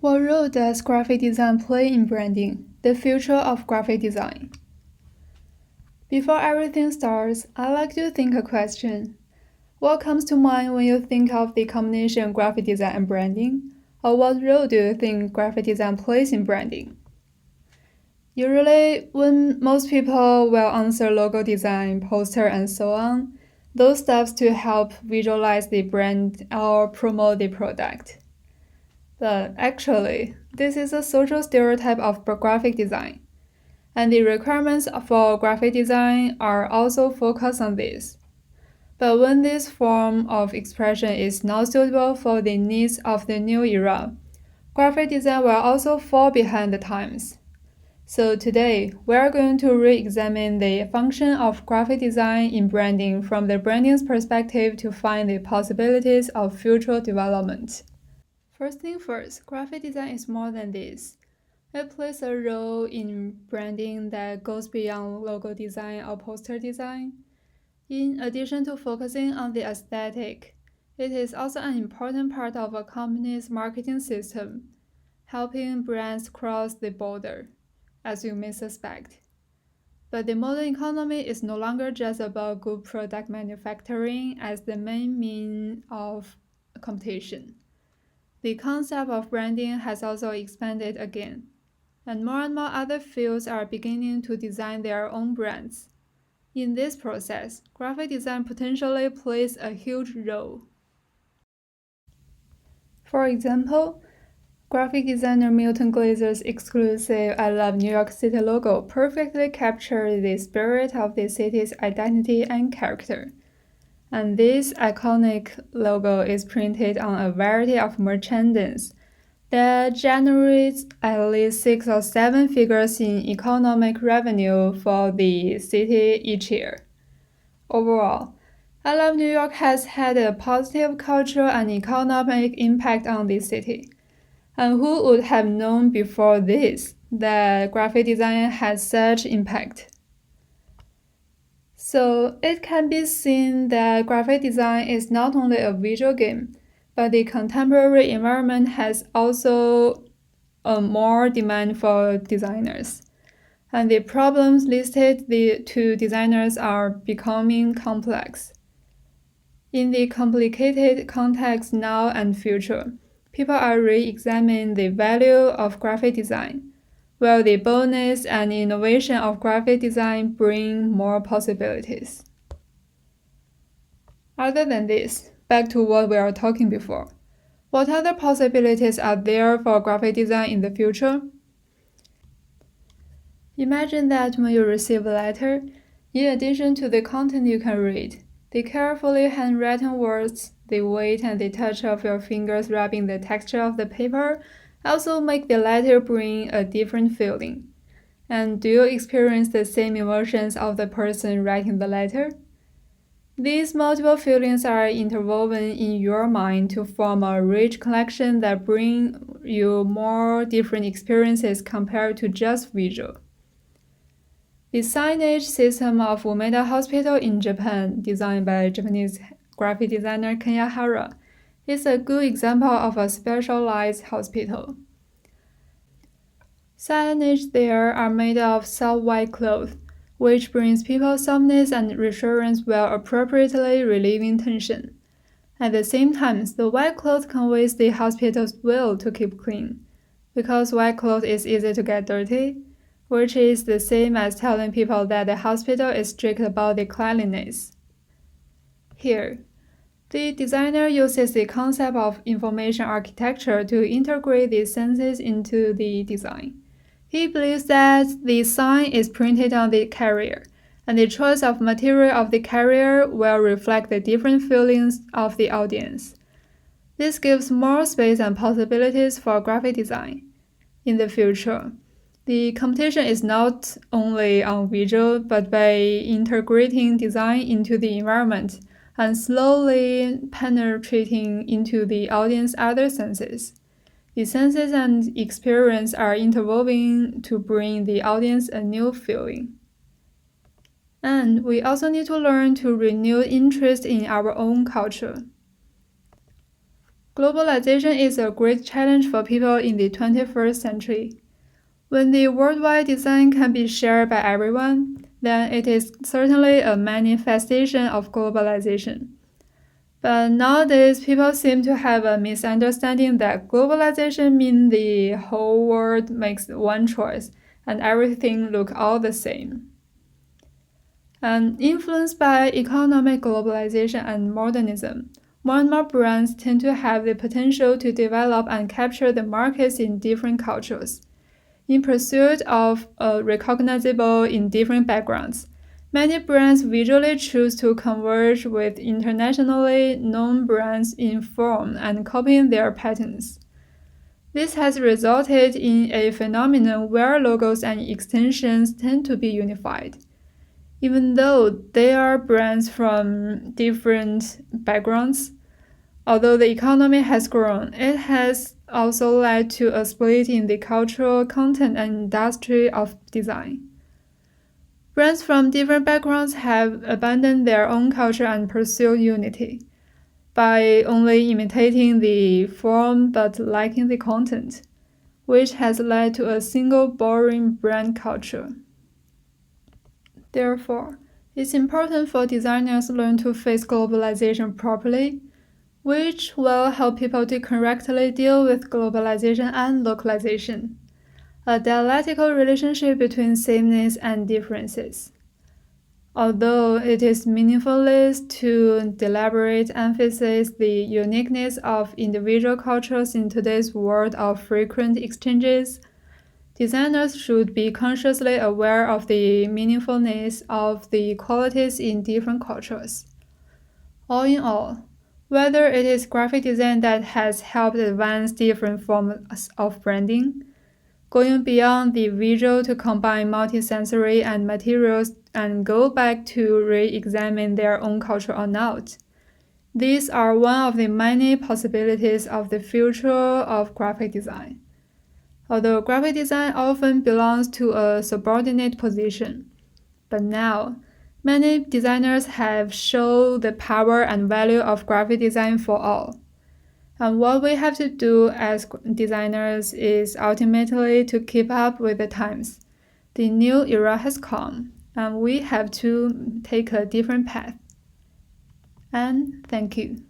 What role does graphic design play in branding? The future of graphic design. Before everything starts, I like to think a question. What comes to mind when you think of the combination graphic design and branding? Or what role do you think graphic design plays in branding? Usually, when most people will answer logo design, poster, and so on, those steps to help visualize the brand or promote the product. But actually, this is a social stereotype of graphic design, and the requirements for graphic design are also focused on this. But when this form of expression is not suitable for the needs of the new era, graphic design will also fall behind the times. So today, we are going to re-examine the function of graphic design in branding from the branding's perspective to find the possibilities of future development. First thing first, graphic design is more than this. It plays a role in branding that goes beyond logo design or poster design. In addition to focusing on the aesthetic, it is also an important part of a company's marketing system, helping brands cross the border, as you may suspect. But the modern economy is no longer just about good product manufacturing as the main means of competition. The concept of branding has also expanded again, and more other fields are beginning to design their own brands. In this process, graphic design potentially plays a huge role. For example, graphic designer Milton Glazer's exclusive I Love New York City logo perfectly captures the spirit of the city's identity and character. And this iconic logo is printed on a variety of merchandise that generates at least 6 or 7 figures in economic revenue for the city each year. Overall, I Love New York has had a positive cultural and economic impact on the city. And who would have known before this that graphic design has such impact? So it can be seen that graphic design is not only a visual game, but the contemporary environment has also more demand for designers. And the problems listed to designers are becoming complex. In the complicated context now and future, people are re-examining the value of graphic design, while the boldness and innovation of graphic design bring more possibilities. Other than this, back to what we were talking before. What other possibilities are there for graphic design in the future? Imagine that when you receive a letter, in addition to the content you can read, the carefully handwritten words, the weight and the touch of your fingers rubbing the texture of the paper also make the letter bring a different feeling. And do you experience the same emotions of the person writing the letter? These multiple feelings are interwoven in your mind to form a rich collection that bring you more different experiences compared to just visual. The signage system of Umeda Hospital in Japan, designed by Japanese graphic designer Kenya Hara, is a good example of a specialized hospital. Signage there are made of soft white cloth, which brings people softness and reassurance while appropriately relieving tension. At the same time, the white cloth conveys the hospital's will to keep clean, because white cloth is easy to get dirty, which is the same as telling people that the hospital is strict about the cleanliness. Here, the designer uses the concept of information architecture to integrate the senses into the design. He believes that the sign is printed on the carrier, and the choice of material of the carrier will reflect the different feelings of the audience. This gives more space and possibilities for graphic design. In the future, the competition is not only on visual, but by integrating design into the environment and slowly penetrating into the audience's other senses. The senses and experience are interwoven to bring the audience a new feeling. And we also need to learn to renew interest in our own culture. Globalization is a great challenge for people in the 21st century. When the worldwide design can be shared by everyone, then it is certainly a manifestation of globalization. But nowadays, people seem to have a misunderstanding that globalization means the whole world makes one choice and everything look all the same. And influenced by economic globalization and modernism, more and more brands tend to have the potential to develop and capture the markets in different cultures. In pursuit of recognizable in different backgrounds, many brands visually choose to converge with internationally known brands in form and copying their patterns. This has resulted in a phenomenon where logos and extensions tend to be unified. Even though they are brands from different backgrounds, although the economy has grown, it has also led to a split in the cultural content and industry of design. Brands from different backgrounds have abandoned their own culture and pursued unity by only imitating the form but lacking the content, which has led to a single boring brand culture. Therefore, it's important for designers to learn to face globalization properly, which will help people to correctly deal with globalization and localization, a dialectical relationship between sameness and differences. Although it is meaningless to deliberate emphasize the uniqueness of individual cultures in today's world of frequent exchanges, designers should be consciously aware of the meaningfulness of the qualities in different cultures. All in all, whether it is graphic design that has helped advance different forms of branding, going beyond the visual to combine multisensory and materials and go back to re-examine their own culture or not, these are one of the many possibilities of the future of graphic design. Although graphic design often belongs to a subordinate position, but now, many designers have shown the power and value of graphic design for all. And what we have to do as designers is ultimately to keep up with the times. The new era has come, and we have to take a different path. And thank you.